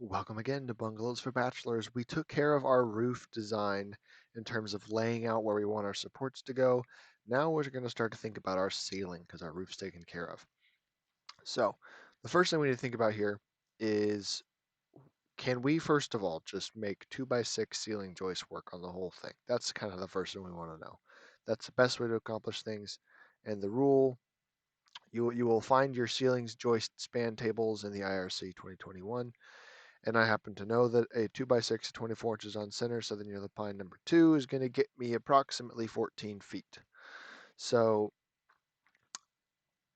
Welcome again to Bungalows for Bachelors. We took care of our roof design in terms of laying out where we want our supports to go. Now we're going to start to think about our ceiling because our roof's taken care of. So the first thing we need to think about here is, can we first of all just make 2x6 ceiling joists work on the whole thing? That's kind of the first thing we want to know. That's the best way to accomplish things. And the rule, you will find your ceilings joist span tables in the IRC 2021. And I happen to know that a 2x6 24 inches on center Southern Yellow Pine number 2 is going to get me approximately 14 feet. So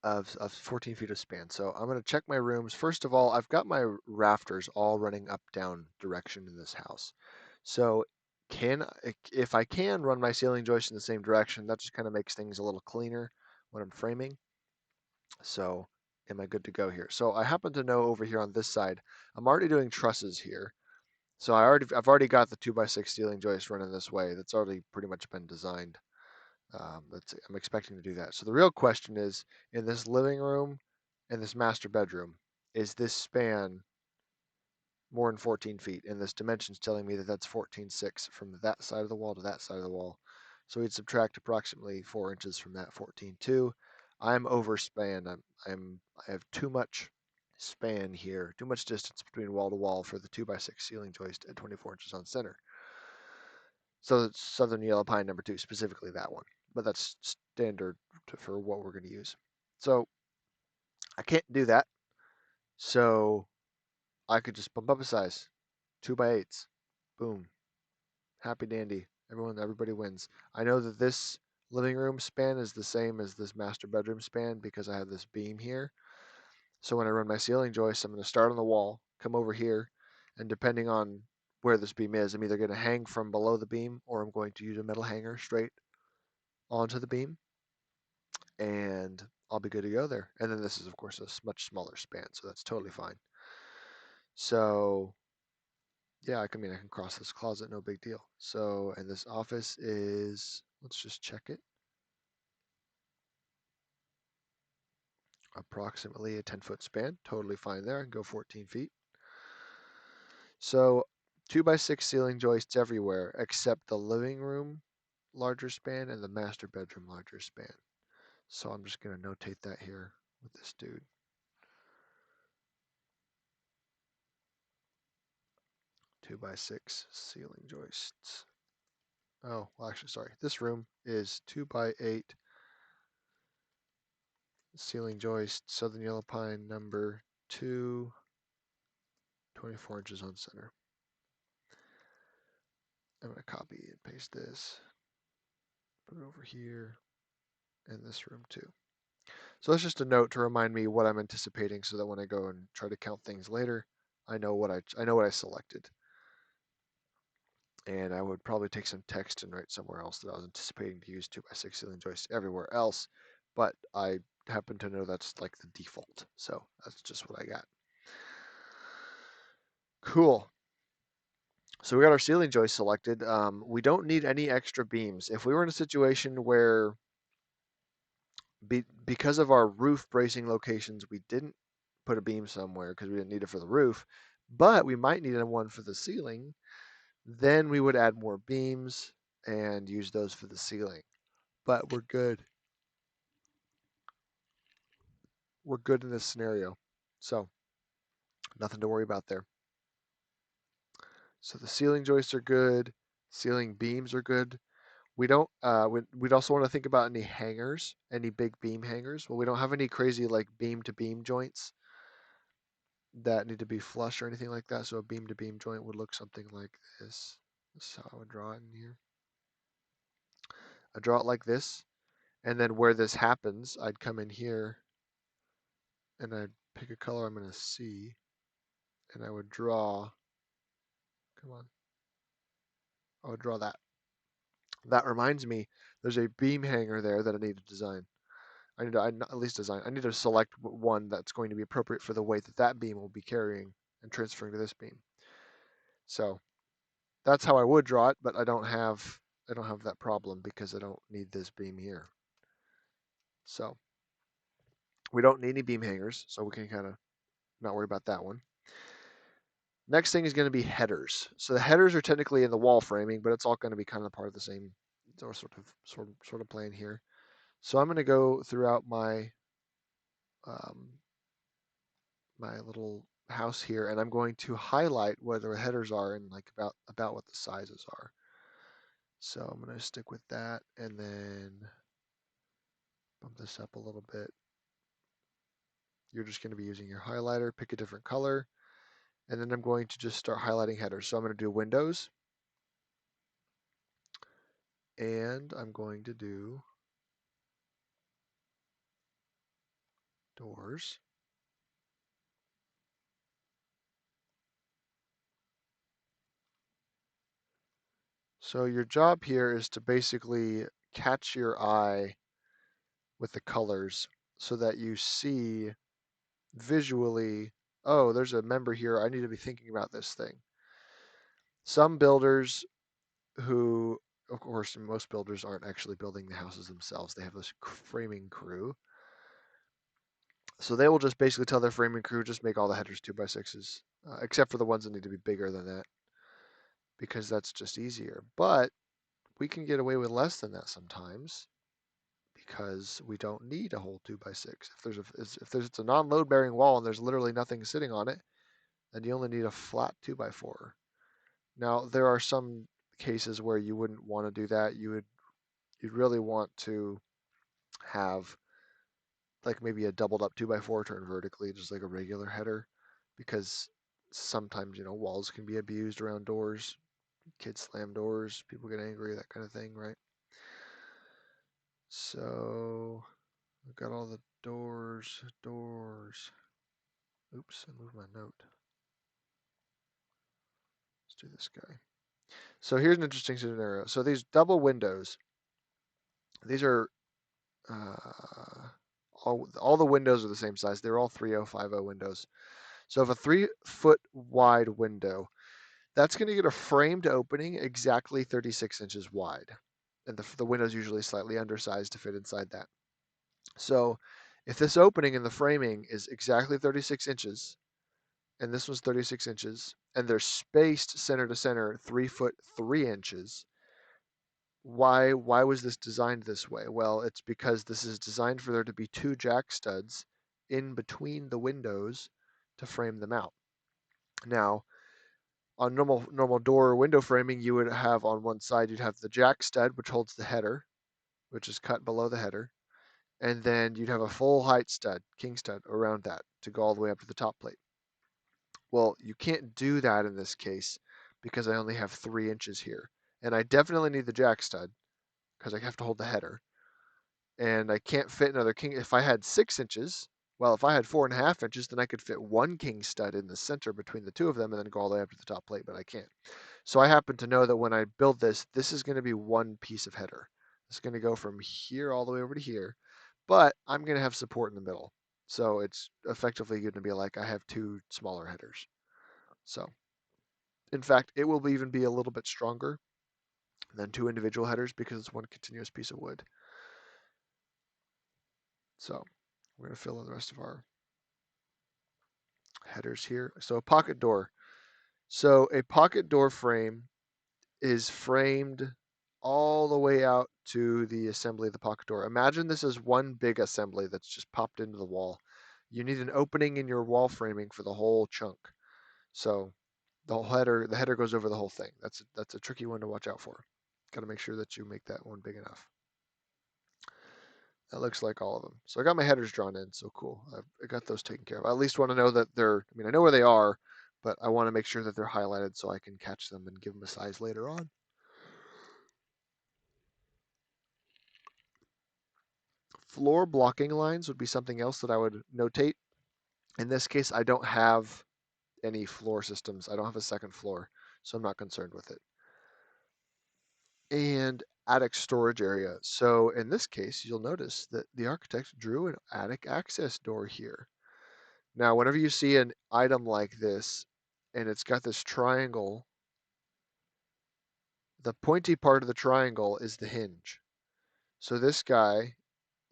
of 14 feet of span. So I'm going to check my rooms. First of all, I've got my rafters all running up down direction in this house. So if I can run my ceiling joist in the same direction, that just kind of makes things a little cleaner when I'm framing. So am I good to go here? So I happen to know over here on this side, I'm already doing trusses here. So I've already got the 2x6 ceiling joist running this way. That's already pretty much been designed. I'm expecting to do that. So the real question is, in this living room and this master bedroom, is this span more than 14 feet? And this dimension's telling me that that's 14.6 from that side of the wall to that side of the wall. So we'd subtract approximately 4 inches from that 14.2. I'm overspanned. I have too much span here, too much distance between wall to wall for the 2x6 ceiling joist at 24 inches on center. So it's Southern Yellow Pine number 2, specifically that one. But that's standard for what we're going to use. So I can't do that. So I could just bump up a size, 2x8s. Boom. Happy dandy. Everybody wins. I know that this living room span is the same as this master bedroom span because I have this beam here. So when I run my ceiling joist, I'm going to start on the wall, come over here, and depending on where this beam is, I'm either going to hang from below the beam or I'm going to use a metal hanger straight onto the beam, and I'll be good to go there. And then this is, of course, a much smaller span, so that's totally fine. So yeah, I can cross this closet, no big deal. So, and this office is, let's just check it, approximately a 10-foot span, totally fine there. I can go 14 feet. So 2x6 ceiling joists everywhere except the living room larger span and the master bedroom larger span. So I'm just going to notate that here with this dude. 2x6 ceiling joists. Oh, well, actually, sorry. This room is 2x8 ceiling joist, Southern Yellow Pine number 2, 24 inches on center. I'm going to copy and paste this, put it over here, and this room too. So that's just a note to remind me what I'm anticipating, so that when I go and try to count things later, I know what I selected. And I would probably take some text and write somewhere else that I was anticipating to use 2x6 ceiling joists everywhere else, but I happen to know that's like the default. So that's just what I got. Cool. So we got our ceiling joist selected. We don't need any extra beams. If we were in a situation where, because of our roof bracing locations, we didn't put a beam somewhere because we didn't need it for the roof, but we might need one for the ceiling, then we would add more beams and use those for the ceiling. But we're good. We're good in this scenario. So nothing to worry about there. So the ceiling joists are good. Ceiling beams are good. We don't. We'd also want to think about any hangers, any big beam hangers. Well, we don't have any crazy like beam to beam joints that need to be flush or anything like that. So a beam to beam joint would look something like this. This is how I would draw it in here. I draw it like this, and then where this happens, I'd come in here and I'd pick a color I'm going to see, and I would draw. Come on. I would draw that. That reminds me, there's a beam hanger there that I need to design. I need to at least design. I need to select one that's going to be appropriate for the weight that that beam will be carrying and transferring to this beam. So that's how I would draw it, but I don't have that problem because I don't need this beam here. So we don't need any beam hangers, so we can kind of not worry about that one. Next thing is going to be headers. So the headers are technically in the wall framing, but it's all going to be kind of part of the same sort of plan here. So I'm going to go throughout um, my little house here, and I'm going to highlight where the headers are and like about what the sizes are. So I'm going to stick with that, and then bump this up a little bit. You're just going to be using your highlighter, pick a different color, and then I'm going to just start highlighting headers. So I'm going to do windows, and I'm going to do doors. So your job here is to basically catch your eye with the colors so that you see visually, oh, there's a member here. I need to be thinking about this thing. Some builders who, of course, most builders aren't actually building the houses themselves. They have this framing crew. So they will just basically tell their framing crew, just make all the headers 2x6s, except for the ones that need to be bigger than that, because that's just easier. But we can get away with less than that sometimes because we don't need a whole 2x6. If there's it's a non-load bearing wall and there's literally nothing sitting on it, then you only need a flat 2x4. Now there are some cases where you wouldn't want to do that. You'd really want to have like maybe a doubled up 2x4 turned vertically, just like a regular header, because sometimes walls can be abused around doors. Kids slam doors, people get angry, that kind of thing, right? So I've got all the doors. Oops, I moved my note. Let's do this guy. So here's an interesting scenario. So these double windows, these are all the windows are the same size. They're all 3050 windows. So if a 3 foot wide window, that's going to get a framed opening exactly 36 inches wide. And the window's usually slightly undersized to fit inside that. So if this opening in the framing is exactly 36 inches, and this one's 36 inches, and they're spaced center to center 3 foot 3 inches, why was this designed this way? Well, it's because this is designed for there to be two jack studs in between the windows to frame them out. Now, on normal door or window framing, you would have on one side you'd have the jack stud, which holds the header, which is cut below the header, and then you'd have a full height stud, king stud, around that to go all the way up to the top plate. Well, you can't do that in this case because I only have 3 inches here, and I definitely need the jack stud because I have to hold the header, and I can't fit another king. If I had 6 inches, well, if I had 4.5 inches, then I could fit one king stud in the center between the two of them and then go all the way up to the top plate, but I can't. So I happen to know that when I build this, this is going to be one piece of header. It's going to go from here all the way over to here, but I'm going to have support in the middle. So it's effectively going to be like I have two smaller headers. So in fact, it will even be a little bit stronger than two individual headers because it's one continuous piece of wood. So we're going to fill in the rest of our headers here. So a pocket door. So a pocket door frame is framed all the way out to the assembly of the pocket door. Imagine this is one big assembly that's just popped into the wall. You need an opening in your wall framing for the whole chunk. So the header goes over the whole thing. That's a tricky one to watch out for. Got to make sure that you make that one big enough. That looks like all of them. So I got my headers drawn in, so cool. I got those taken care of. I at least want to know that I know where they are, but I want to make sure that they're highlighted so I can catch them and give them a size later on. Floor blocking lines would be something else that I would notate. In this case, I don't have any floor systems. I don't have a second floor, so I'm not concerned with it. And attic storage area. So in this case, you'll notice that the architect drew an attic access door here. Now, whenever you see an item like this and it's got this triangle, the pointy part of the triangle is the hinge. So this guy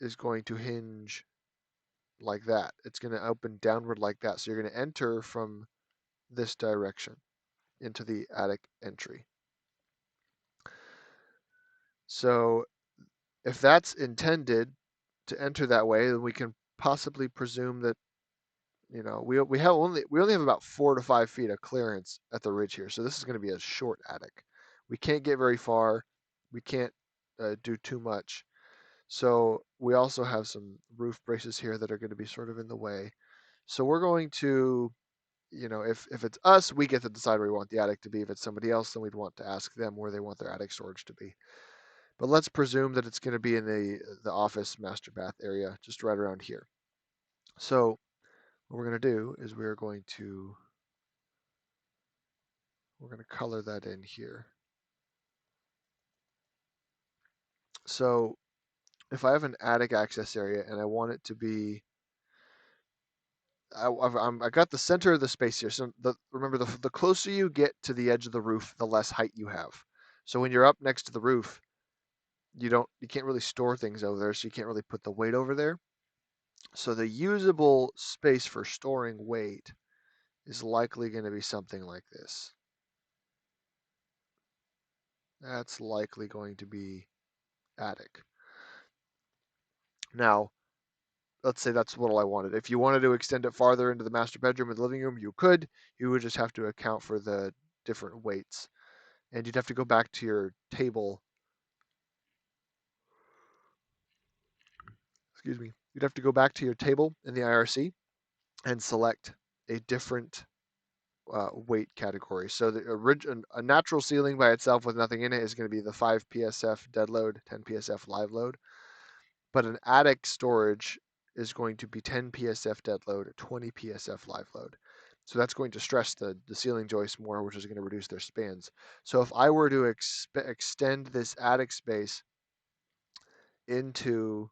is going to hinge like that. It's going to open downward like that. So you're going to enter from this direction into the attic entry. So if that's intended to enter that way, then we can possibly presume that, we only have about 4 to 5 feet of clearance at the ridge here. So this is going to be a short attic. We can't get very far. We can't do too much. So we also have some roof braces here that are going to be sort of in the way. So we're going to, if it's us, we get to decide where we want the attic to be. If it's somebody else, then we'd want to ask them where they want their attic storage to be. But let's presume that it's going to be in the office master bath area, just right around here. So what we're going to do is we're going to color that in here. So if I have an attic access area and I want it to be, I got the center of the space here. So remember, the closer you get to the edge of the roof, the less height you have. So when you're up next to the roof, you can't really store things over there, so you can't really put the weight over there. So the usable space for storing weight is likely going to be something like this. That's likely going to be attic. Now, let's say that's what all I wanted. If you wanted to extend it farther into the master bedroom and the living room, you could. You would just have to account for the different weights. And you'd have to go back to your table. Excuse me. You'd have to go back to your table in the IRC and select a different weight category. So a natural ceiling by itself with nothing in it is going to be the 5 PSF dead load, 10 PSF live load. But an attic storage is going to be 10 PSF dead load, 20 PSF live load. So that's going to stress the ceiling joists more, which is going to reduce their spans. So if I were to extend this attic space into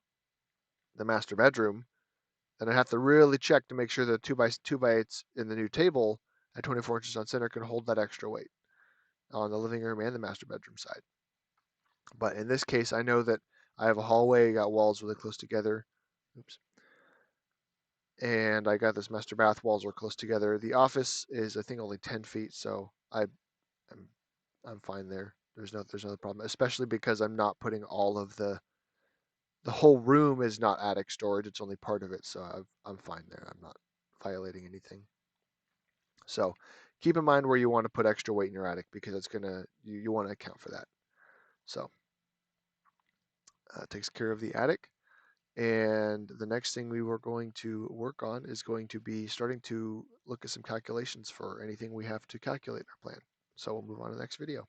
the master bedroom, then I have to really check to make sure the 2x2x8s in the new table at 24 inches on center can hold that extra weight on the living room and the master bedroom side. But in this case, I know that I have a hallway, got walls really close together. Oops. And I got this master bath, walls are close together. The office is, I think, only 10 feet, so I'm fine there. There's no problem, especially because I'm not putting all of the whole room is not attic storage. It's only part of it, so I'm fine there. I'm not violating anything. So keep in mind where you want to put extra weight in your attic because it's you want to account for that. So takes care of the attic. And the next thing we were going to work on is going to be starting to look at some calculations for anything we have to calculate in our plan. So we'll move on to the next video.